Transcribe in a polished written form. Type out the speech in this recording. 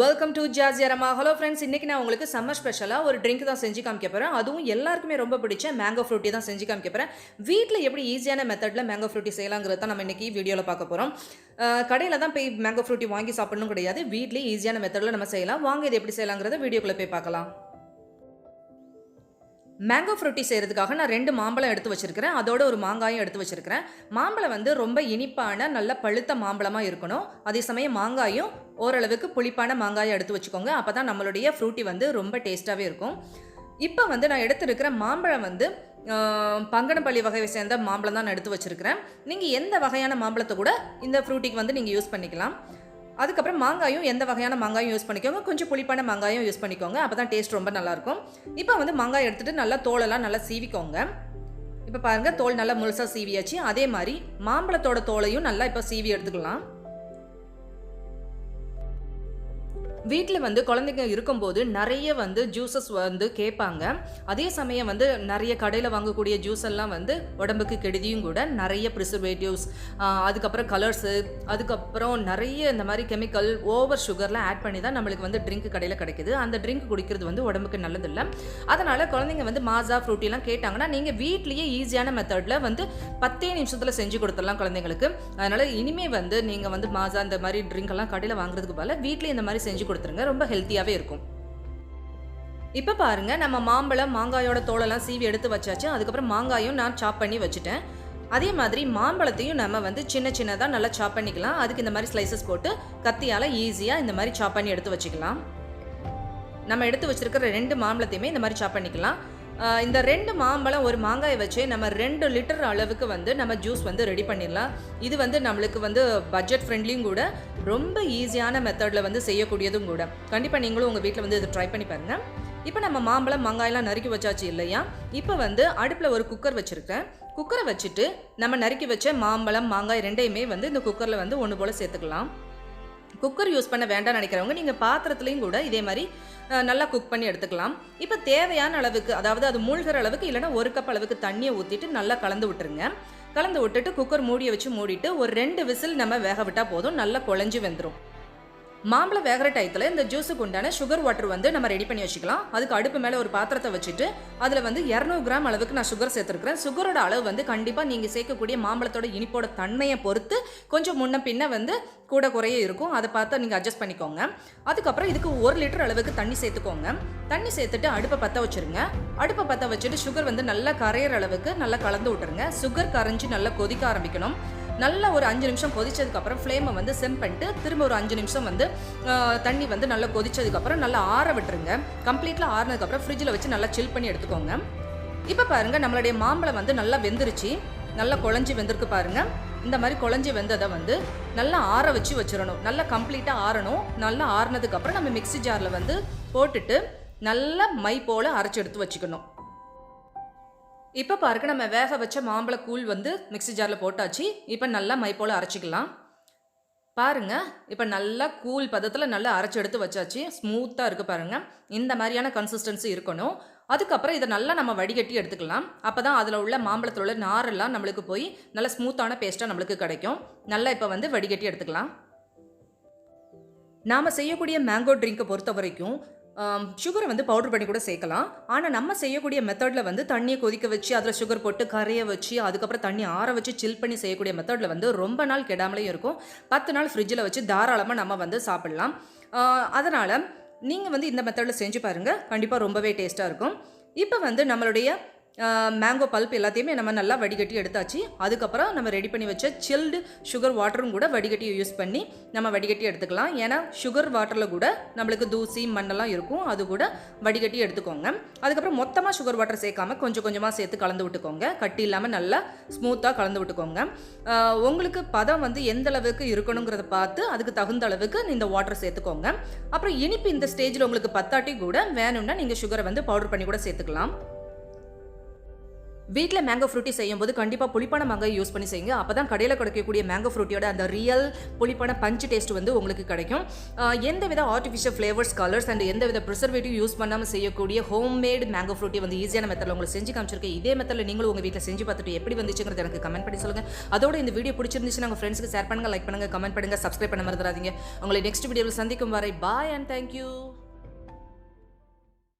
Welcome to ஜாஸி அரமா. Hello friends, இன்றைக்கி நான் உங்களுக்கு சம்மர் ஸ்பெஷலாக ஒரு ட்ரிங்க் தான் செஞ்சு காமிக்க போகிறேன். அதுவும் எல்லாருக்குமே ரொம்ப பிடிச்ச மேங்கோ ஃப்ரூட்டி தான் செஞ்சு காமிக்க போகிறேன். வீட்டில் எப்படி ஈஸியான மெத்தடில் மேங்கோ ஃப்ரூட்டி செய்யலாங்கிறது தான் நம்ம இன்றைக்கி வீடியோவில் பார்க்க போகிறோம். கடையில் தான் போய் மேங்கோ ஃப்ரூட்டி வாங்கி சாப்பிடணும் கிடையாது, வீட்லேயே ஈஸியான மெத்தடில் நம்ம செய்யலாம். வாங்க இது எப்படி செய்யலாங்கிறத வீடியோக்குள்ளே போய் பார்க்கலாம். மேங்கோ ஃப்ரூட்டி செய்கிறதுக்காக நான் 2 மாம்பழம் எடுத்து வச்சுருக்கிறேன், அதோட ஒரு மாங்காயும் எடுத்து வச்சுருக்கிறேன். மாம்பழம் வந்து ரொம்ப இனிப்பான நல்ல பழுத்த மாம்பழமாக இருக்கணும். அதே சமயம் மாங்காயும் ஓரளவுக்கு புளிப்பான மாங்காயை எடுத்து வச்சுக்கோங்க. அப்போ தான் நம்மளுடைய ஃப்ரூட்டி வந்து ரொம்ப டேஸ்ட்டாகவே இருக்கும். இப்போ வந்து நான் எடுத்துருக்கிற மாம்பழம் வந்து பங்கனப்பள்ளி வகையை சேர்ந்த மாம்பழம் தான் நான் எடுத்து வச்சுருக்கிறேன். நீங்கள் எந்த வகையான மாம்பழத்தை கூட இந்த ஃப்ரூட்டிக்கு வந்து நீங்கள் யூஸ் பண்ணிக்கலாம். அதுக்கப்புறம் மாங்காயும் எந்த வகையான மாங்காயும் யூஸ் பண்ணிக்கோங்க, கொஞ்சம் புளிப்பான மாங்காயும் யூஸ் பண்ணிக்கோங்க, அப்போ தான் டேஸ்ட் ரொம்ப நல்லாயிருக்கும். இப்போ வந்து மாங்காய் எடுத்துகிட்டு நல்லா தோலெல்லாம் நல்லா சீவிக்கோங்க. இப்போ பாருங்கள், தோல் நல்லா முழுசாக சீவியாச்சு. அதே மாதிரி மாம்பழத்தோட தோலையும் நல்லா இப்போ சீவி எடுத்துக்கலாம். வீட்டில் வந்து குழந்தைங்க இருக்கும்போது நிறைய வந்து ஜூஸஸ் வந்து கேட்பாங்க. அதே சமயம் வந்து நிறைய கடையில் வாங்கக்கூடிய ஜூஸ் எல்லாம் வந்து உடம்புக்கு கெடுதியும் கூட. நிறைய ப்ரிசர்வேட்டிவ்ஸ், அதுக்கப்புறம் கலர்ஸு, அதுக்கப்புறம் நிறைய இந்த மாதிரி கெமிக்கல், ஓவர் சுகர்லாம் ஆட் பண்ணி தான் நம்மளுக்கு வந்து ட்ரிங்க் கடையில் கிடைக்குது. அந்த ட்ரிங்க் குடிக்கிறது வந்து உடம்புக்கு நல்லதில்லை. அதனால் குழந்தைங்க வந்து மாஸா ஃப்ரூட்டிலாம் கேட்டாங்கன்னா நீங்கள் வீட்லேயே ஈஸியான மெத்தடில் வந்து 10 நிமிஷத்தில் செஞ்சு கொடுத்துடலாம் குழந்தைங்களுக்கு. அதனால் இனிமேல் வந்து நீங்கள் வந்து மாஸா இந்த மாதிரி ட்ரிங்க் எல்லாம் கடையில் வாங்குறதுக்கு பதிலாக வீட்லேயே இந்த மாதிரி செஞ்சு கொடுத்துருங்க, ரொம்ப ஹெல்த்தியாவே இருக்கும். இப்போ பாருங்க, நம்ம மாம்பழம் மாங்காயோட தோலெல்லாம் சீவி எடுத்து வச்சாச்சு. அதுக்கப்புறம் மாங்காயும் நான் சாப் பண்ணி வச்சுட்டேன். அதே மாதிரி மாம்பழத்தையும் நம்ம வந்து சின்ன சின்னதாக நல்லா சாப் பண்ணிக்கலாம். அதுக்கு இந்த மாதிரி ஸ்லைசஸ் போட்டு கத்தியால் ஈஸியாக இந்த மாதிரி சாப் பண்ணி எடுத்து வச்சுக்கலாம். நம்ம எடுத்து வச்சிருக்கிற 2 மாம்பழத்தையுமே இந்த மாதிரி சாப் பண்ணிக்கலாம். இந்த 2 மாம்பழம் ஒரு மாங்காயை வச்சு நம்ம 2 லிட்டர் அளவுக்கு வந்து நம்ம ஜூஸ் வந்து ரெடி பண்ணிடலாம். இது வந்து நம்மளுக்கு வந்து பட்ஜெட் ஃப்ரெண்ட்லியும் கூட, ரொம்ப ஈஸியான மெத்தடில் வந்து செய்யக்கூடியதும் கூட. கண்டிப்பாக நீங்களும் உங்கள் வீட்டில் வந்து இதை ட்ரை பண்ணி பாருங்கள். இப்போ நம்ம மாம்பழம் மாங்காயெல்லாம் நறுக்கி வச்சாச்சு இல்லையா? இப்போ வந்து அடுப்பில் ஒரு குக்கர் வச்சுருக்கேன். குக்கரை வச்சுட்டு நம்ம நறுக்கி வச்ச மாம்பழம் மாங்காய் 2யுமே வந்து இந்த குக்கரில் வந்து ஒன்று போல் சேர்த்துக்கலாம். குக்கர் யூஸ் பண்ண வேண்டாம்னு நினைக்கிறவங்க நீங்கள் பாத்திரத்துலேயும் கூட இதே மாதிரி நல்லா குக் பண்ணி எடுத்துக்கலாம். இப்போ தேவையான அளவுக்கு, அதாவது அது மூழ்கிற அளவுக்கு இல்லைனா 1 கப் அளவுக்கு தண்ணியை ஊற்றிட்டு நல்லா கலந்து விட்டுருங்க. கலந்து விட்டுட்டு குக்கர் மூடியை வச்சு மூடிட்டு ஒரு 2 விசில் நம்ம வேக விட்டால் போதும், நல்லா குழஞ்சி வெந்துடும். மாம்பழம் வேகிற டயத்தில் இந்த ஜூஸுக்கு உண்டான சுகர் வாட்டர் வந்து நம்ம ரெடி பண்ணி வச்சுக்கலாம். அதுக்கு அடுப்பு மேலே ஒரு பாத்திரத்தை வச்சுட்டு அதில் வந்து 200 கிராம் அளவுக்கு நான் சுகர் சேர்த்துருக்கிறேன். சுகரோட அளவு வந்து கண்டிப்பாக நீங்கள் சேர்க்கக்கூடிய மாம்பழத்தோட இனிப்போட தன்மையை பொறுத்து கொஞ்சம் முன்ன பின்ன வந்து கூட குறைய இருக்கும். அதை பார்த்து நீங்கள் அட்ஜஸ்ட் பண்ணிக்கோங்க. அதுக்கப்புறம் இதுக்கு 1 லிட்டர் அளவுக்கு தண்ணி சேர்த்துக்கோங்க. தண்ணி சேர்த்துட்டு அடுப்பை பற்ற வச்சுருங்க. அடுப்பை பற்ற வச்சுட்டு சுகர் வந்து நல்லா கரையிற அளவுக்கு நல்லா கலந்து விட்டுருங்க. சுகர் கரைஞ்சி நல்லா கொதிக்க ஆரம்பிக்கணும். நல்லா ஒரு 5 நிமிஷம் கொதிச்சதுக்கப்புறம் ஃப்ளேமை வந்து சிம் பண்ணிட்டு திரும்ப ஒரு 5 நிமிஷம் வந்து தண்ணி வந்து நல்லா கொதிச்சதுக்கப்புறம் நல்லா ஆற விட்டுருங்க. கம்ப்ளீட்டாக ஆறினதுக்கப்புறம் ஃப்ரிட்ஜில் வச்சு நல்லா சில் பண்ணி எடுத்துக்கோங்க. இப்போ பாருங்கள், நம்மளுடைய மாம்பழம் வந்து நல்லா வெந்துருச்சு, நல்லா குழஞ்சி வெந்திருக்கு பாருங்கள். இந்த மாதிரி குழஞ்சி வெந்ததை வந்து நல்லா ஆற வச்சு வச்சிடணும். நல்லா கம்ப்ளீட்டாக ஆறணும். நல்லா ஆறினதுக்கப்புறம் நம்ம மிக்ஸி ஜாரில் வந்து போட்டுட்டு நல்லா மை போல் அரைச்சி எடுத்து வச்சுக்கணும். இப்போ பாருங்க, நம்ம வேக வச்ச மாம்பழ கூழ் வந்து மிக்ஸி ஜாரில் போட்டாச்சு. இப்போ நல்லா மை போல் அரைச்சிக்கலாம். பாருங்கள், இப்போ நல்லா கூழ் பதத்தில் நல்லா அரைச்சி எடுத்து வச்சாச்சு. ஸ்மூத்தாக இருக்குது பாருங்கள். இந்த மாதிரியான கன்சிஸ்டன்சி இருக்கணும். அதுக்கப்புறம் இதை நல்லா நம்ம வடிகட்டி எடுத்துக்கலாம். அப்போ தான் அதில் உள்ள மாம்பழத்தில் உள்ள நாரெல்லாம் நம்மளுக்கு போய் நல்லா ஸ்மூத்தான பேஸ்ட்டாக நம்மளுக்கு கிடைக்கும். நல்லா இப்போ வந்து வடிகட்டி எடுத்துக்கலாம். நாம் செய்யக்கூடிய மேங்கோ ட்ரிங்கை பொறுத்த வரைக்கும் சுகரை வந்து பவுடர் பண்ணி கூட சேர்க்கலாம். ஆனால் நம்ம செய்யக்கூடிய மெத்தடில் வந்து தண்ணியை கொதிக்க வச்சு அதில் சுகர் போட்டு கரைய வச்சு அதுக்கப்புறம் தண்ணி ஆற வச்சு சில் பண்ணி செய்யக்கூடிய மெத்தடில் வந்து ரொம்ப நாள் கெடாமலே இருக்கும். 10 நாள் ஃப்ரிட்ஜில் வச்சு தாராளமாக நம்ம வந்து சாப்பிட்லாம். அதனால் நீங்கள் வந்து இந்த மெத்தடில் செஞ்சு பாருங்கள், கண்டிப்பாக ரொம்பவே டேஸ்ட்டாக இருக்கும். இப்போ வந்து நம்மளுடைய மேங்கோ பல்ப் எல்லாத்தையுமே நம்ம நல்லா வடிகட்டி எடுத்தாச்சு. அதுக்கப்புறம் நம்ம ரெடி பண்ணி வச்ச சில்டு சுகர் வாட்டரும் கூட வடிகட்டி யூஸ் பண்ணி நம்ம வடிகட்டி எடுத்துக்கலாம். ஏன்னா சுகர் வாட்டரில் கூட நம்மளுக்கு தூசி மண்ணெல்லாம் இருக்கும், அது கூட வடிகட்டி எடுத்துக்கோங்க. அதுக்கப்புறம் மொத்தமாக சுகர் வாட்டர் சேர்க்காம கொஞ்சம் கொஞ்சமாக சேர்த்து கலந்து விட்டுக்கோங்க. கட்டி இல்லாமல் நல்லா ஸ்மூத்தாக கலந்து விட்டுக்கோங்க. உங்களுக்கு பதம் வந்து எந்த அளவுக்கு இருக்கணுங்கிறத பார்த்து அதுக்கு தகுந்த அளவுக்கு இந்த வாட்டர் சேர்த்துக்கோங்க. அப்புறம் இனிப்பு இந்த ஸ்டேஜில் உங்களுக்கு பத்தாட்டி கூட வேணும்னா நீங்கள் சுகரை வந்து பவுடர் பண்ணி கூட சேர்த்துக்கலாம். வீட்டில் மேங்கோ ஃப்ரூட்டி செய்யும்போது கண்டிப்பாக புளிப்பான மாங்காய் யூஸ் பண்ணி செய்யுங்க. அப்போ தான் கடையில் கிடைக்கக்கூடிய மேங்கோ ஃப்ரூட்டியோட அந்த ரியல் புளிப்பான பஞ்ச் டேஸ்ட் வந்து உங்களுக்கு கிடைக்கும். எந்த வித ஆர்டிஃபிஷியல் ஃப்ளேவர்ஸ், கலர்ஸ் அண்ட் எந்த வித ப்ரிசர்வேட்டிவ் யூஸ் பண்ணாமல் செய்யக்கூடிய ஹோம்மேட் மேங்கோ ஃப்ரூட்டி வந்து ஈஸியான மெத்தடில் உங்களுக்கு செஞ்சு காமிச்சிருக்கேன். இதே மெத்தடில் நீங்களும் உங்கள் வீட்டில் செஞ்சு பார்த்துட்டு எப்படி வந்துச்சுங்கிறது எனக்கு கமெண்ட் பண்ணி சொல்லுங்கள். அதோட இந்த வீடியோ பிடிச்சிருந்துச்சுன்னா உங்கள் ஃப்ரெண்ட்ஸ்க்கு ஷேர் பண்ணுங்கள், லைக் பண்ணுங்கள், கமெண்ட் பண்ணுங்கள், சப்ஸ்கிரைப் பண்ண மறந்துடாதீங்க. உங்களை நெக்ஸ்ட் வீடியோவில் சந்திக்கும் வரை பாய் அண்ட் தேங்க்யூ.